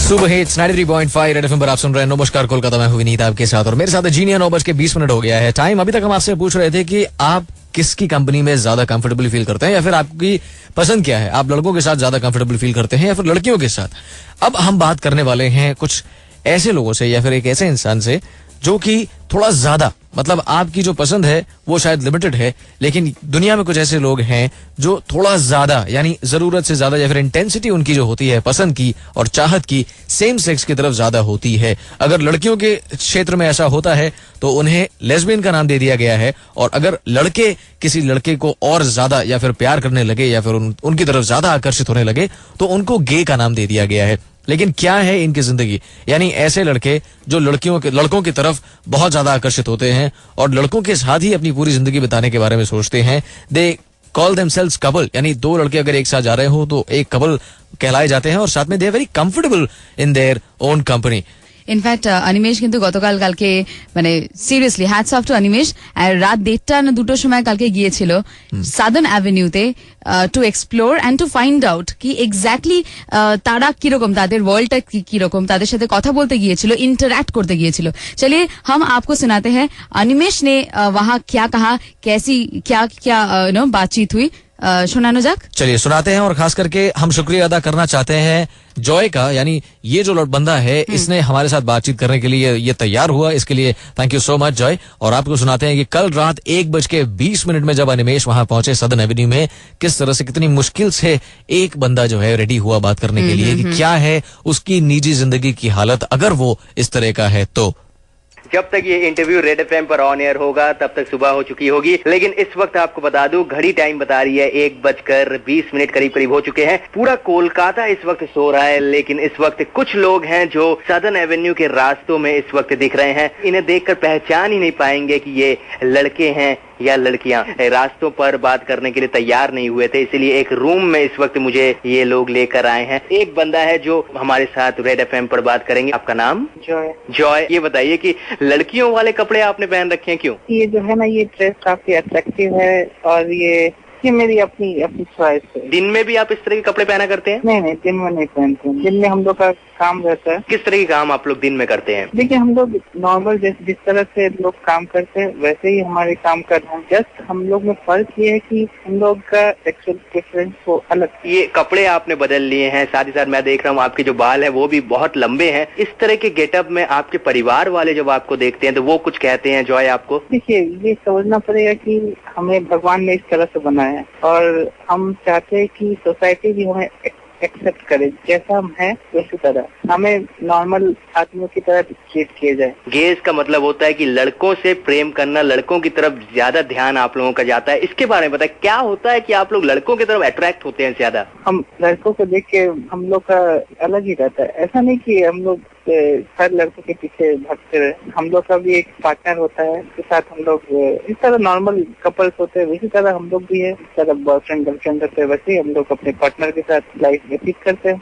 सुबह hits 93.5 red FM पर आप सुन रहे हैं। नमस्कार कोलकाता, मैं हूं विनीत आपके साथ और मेरे साथ जीनिया 9:20 हो गया है टाइम। अभी तक हम आपसे पूछ रहे थे कि आप किसकी कंपनी में ज्यादा कंफर्टेबल फील करते हैं या फिर आपकी पसंद क्या है। आप लड़कों के साथ ज्यादा कंफर्टेबल फील करते हैं या फिर लड़कियों के साथ। अब हम बात करने वाले हैं कुछ ऐसे लोगों से या फिर एक ऐसे इंसान से जो कि थोड़ा ज्यादा, मतलब आपकी जो पसंद है वो शायद लिमिटेड है, लेकिन दुनिया में कुछ ऐसे लोग हैं जो थोड़ा ज्यादा, यानी जरूरत से ज्यादा या फिर इंटेंसिटी उनकी जो होती है पसंद की और चाहत की सेम सेक्स की तरफ ज्यादा होती है। अगर लड़कियों के क्षेत्र में ऐसा होता है तो उन्हें लेस्बियन का नाम दे दिया गया है, और अगर लड़के किसी लड़के को और ज्यादा या फिर प्यार करने लगे या फिर उनकी तरफ ज्यादा आकर्षित होने लगे तो उनको गे का नाम दे दिया गया है। लेकिन क्या है इनकी जिंदगी, यानी ऐसे लड़के जो लड़कों की तरफ बहुत ज्यादा आकर्षित होते हैं और लड़कों के साथ ही अपनी पूरी जिंदगी बिताने के बारे में सोचते हैं। दे कॉल देमसेल्व्स कपल, यानी दो लड़के अगर एक साथ जा रहे हो तो एक कपल कहलाए जाते हैं और साथ में they are very comfortable in their own company. In fact Animesh কিন্তু কালকে মানে seriously hats off to Animesh, রাত 1:30 না 2টোর সময় কালকে গিয়েছিল সাদার্ন অ্যাভিনিউতে to explore and to find out কি এক্স্যাক্টলি তারা কিরকম, তাদের ওয়ার্ল্ডটা কিরকম, তাদের সাথে কথা বলতে গিয়েছিল, इंटरैक्ट করতে গিয়েছিল। चलिए हम आपको सुनाते हैं अनिमेष ने वहाँ क्या कहा, कैसी क्या बातचीत हुई, सुनानो जाक। चलिए सुनाते हैं, और खास करके हम शुक्रिया अदा करना चाहते हैं जॉय का, यानी ये जो बंदा है इसने हमारे साथ बातचीत करने के लिए ये तैयार हुआ, इसके लिए thank you so much Joy. और आपको सुनाते हैं कि कल रात 1:20 में जब अनिमेष वहां पहुंचे सदर्न एवेन्यू में, किस तरह से कितनी मुश्किल से एक बंदा जो है रेडी हुआ बात करने के लिए कि क्या है उसकी निजी जिंदगी की हालत अगर वो इस तरह का है तो। जब तक ये इंटरव्यू रेड एफएम पर ऑन एयर होगा तब तक सुबह हो चुकी होगी, लेकिन इस वक्त आपको बता दूं घड़ी टाइम बता रही है 1:20 करीब हो चुके हैं। पूरा कोलकाता इस वक्त सो रहा है, लेकिन इस वक्त कुछ लोग हैं जो सदर्न एवेन्यू के रास्तों में इस वक्त दिख रहे हैं। इन्हें देखकर पहचान ही नहीं पाएंगे कि ये लड़के हैं या लड़कियां। रास्तों पर बात करने के लिए तैयार नहीं हुए थे, इसीलिए एक रूम में इस वक्त मुझे ये लोग लेकर आए हैं। एक बंदा है जो हमारे साथ रेड एफएम पर बात करेंगे। आपका नाम? जॉय। ये बताइए कि लड़कियों वाले कपड़े आपने पहन रखे हैं, क्यों? ये जो है ना, ये ड्रेस काफी अट्रैक्टिव है और ये मेरी अपनी चॉइस है। दिन में भी आप इस तरह के कपड़े पहना करते हैं? नहीं, दिन में नहीं पहनते हैं। दिन में हम लोग का काम रहता है। किस तरह के काम आप लोग दिन में करते हैं? देखिए, हम लोग नॉर्मल जिस तरह से लोग काम करते हैं वैसे ही हमारे काम कर रहे हैं। जस्ट हम लोग में फर्क ये है कि हम लोग का सेक्सुअल प्रेफरेंस वो अलग। ये कपड़े आपने बदल लिए हैं, साथ ही साथ मैं देख रहा हूँ आपके जो बाल है वो भी बहुत लंबे हैं। इस तरह के गेटअप में आपके परिवार वाले जब आपको देखते हैं तो वो कुछ कहते हैं जॉय आपको? देखिए, ये समझना पड़ेगा कि हमें भगवान ने इस तरह से बनाया है और हम चाहते हैं कि सोसाइटी भी हमें एक्सेप्ट करे, जैसा हम हैं वैसी तरह हमें नॉर्मल आदमियों की तरह ट्रीट किया जाए। गेज का मतलब होता है कि लड़कों से प्रेम करना, लड़कों की तरफ ज्यादा ध्यान आप लोगों का जाता है। इसके बारे में बताए, क्या होता है कि आप लोग लड़कों की तरफ अट्रैक्ट होते हैं ज्यादा? हम लड़कों को देख के हम लोग का अलग ही रहता है। ऐसा नहीं कि हम लोग हर लड़कों के पीछे भागते रहे। हम लोग का भी एक पार्टनर होता है, उसके साथ हम लोग इस तरह नॉर्मल कपल्स होते हैं वैसी तरह हम लोग भी है। इस तरह बॉयफ्रेंड गर्लफ्रेंड होते हैं वैसे ही हम लोग अपने पार्टनर के साथ लाइफ व्यतीत करते हैं।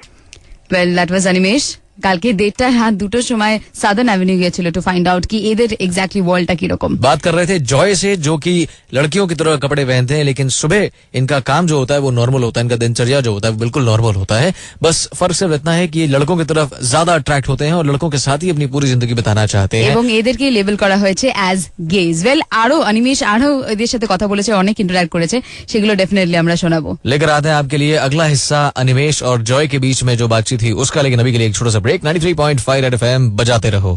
Well, that was Animesh. কালকে 1:30 সময় সাদার্ন অ্যাভিনিউ গিয়েছিল টু ফাইন্ড आउट कि এদের एग्जैक्टली वर्ल्डটা কি রকম। बात कर रहे थे जॉय से, जो कि लड़कियों की तरह कपड़े पहनते हैं, लेकिन सुबह इनका काम जो होता है वो नॉर्मल होता है, इनका दिनचर्या जो होता है बिल्कुल नॉर्मल होता है। बस फर्क सिर्फ इतना है कि ये लड़कों की तरफ ज्यादा अट्रैक्ट होते हैं और लड़कों के साथ ही अपनी पूरी जिंदगी बिताना चाहते हैं এবং এদেরকে লেবেল করা হয়েছে অ্যাজ গেজ। ওয়েল, আরো অনিমেষ আরো এদের সাথে কথা বলেছে, অনেক ইন্টারঅ্যাক্ট করেছে, সেগুলো डेफिनेटली আমরা শোনাবো। लेकर आते हैं आपके लिए अगला हिस्सा अनिमेष और जॉय के बीच में जो बातचीत थी उसका, लेकिन अभी के लिए एक छोटा सा ब्रेक। 93.5 रेड एफएम बजाते रहो।